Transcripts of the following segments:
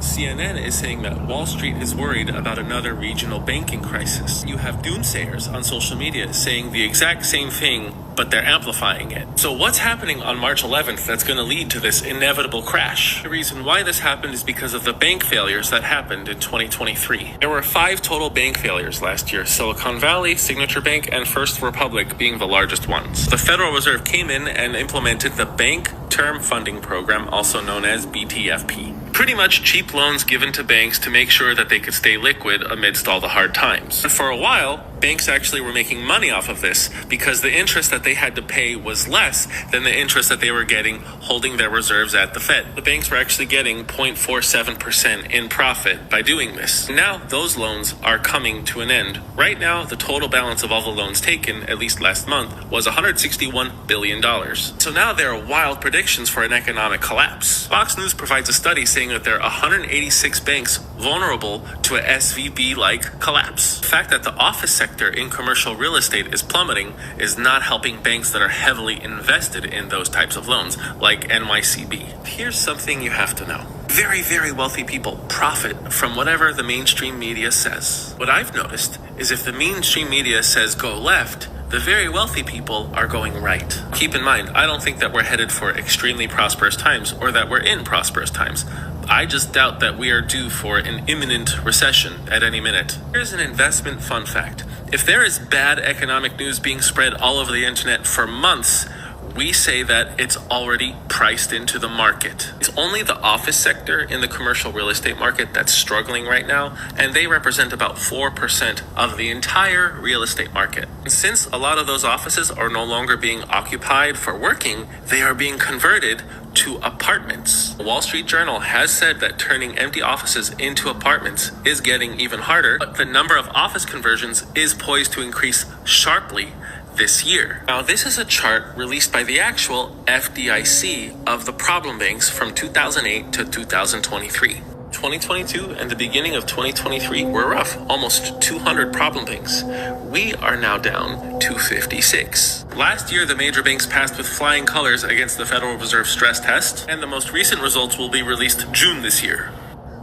CNN is saying that Wall Street is worried about another regional banking crisis. You have doomsayers on social media saying the exact same thing, but they're amplifying it. So what's happening on March 11th that's going to lead to this inevitable crash? The reason why this happened is because of the bank failures that happened in 2023. There were 5 total bank failures last year, Silicon Valley, Signature Bank, and First Republic being the largest ones. The Federal Reserve came in and implemented the Bank Term Funding Program, also known as BTFP. Pretty much cheap loans given to banks to make sure that they could stay liquid amidst all the hard times. And for a while, banks actually were making money off of this because the interest that they had to pay was less than the interest that they were getting holding their reserves at the Fed. The banks were actually getting 0.47% in profit by doing this. Now, those loans are coming to an end. Right now, the total balance of all the loans taken, at least last month, was $161 billion. So now there are wild predictions for an economic collapse. Fox News provides a study saying that there are 186 banks vulnerable to a SVB-like collapse. The fact that the office sector in commercial real estate is plummeting is not helping banks that are heavily invested in those types of loans, like NYCB. Here's something you have to know. Very, very wealthy people profit from whatever the mainstream media says. What I've noticed is if the mainstream media says go left, the very wealthy people are going right. Keep in mind, I don't think that we're headed for extremely prosperous times or that we're in prosperous times. I just doubt that we are due for an imminent recession at any minute. Here's an investment fun fact. If there is bad economic news being spread all over the internet for months, we say that it's already priced into the market. It's only the office sector in the commercial real estate market that's struggling right now, and they represent about 4% of the entire real estate market. And since a lot of those offices are no longer being occupied for working, they are being converted to apartments. The Wall Street Journal has said that turning empty offices into apartments is getting even harder, but the number of office conversions is poised to increase sharply this year. Now, this is a chart released by the actual FDIC of the problem banks from 2008 to 2023. 2022 and the beginning of 2023 were rough, almost 200 problem banks. We are now down to 56. Last year, the major banks passed with flying colors against the Federal Reserve stress test, and the most recent results will be released June this year.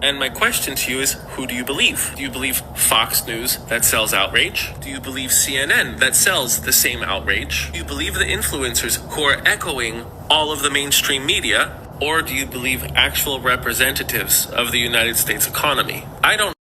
And my question to you is, who do you believe? Do you believe Fox News that sells outrage? Do you believe CNN that sells the same outrage? Do you believe the influencers who are echoing all of the mainstream media? Or do you believe actual representatives of the United States economy? I don't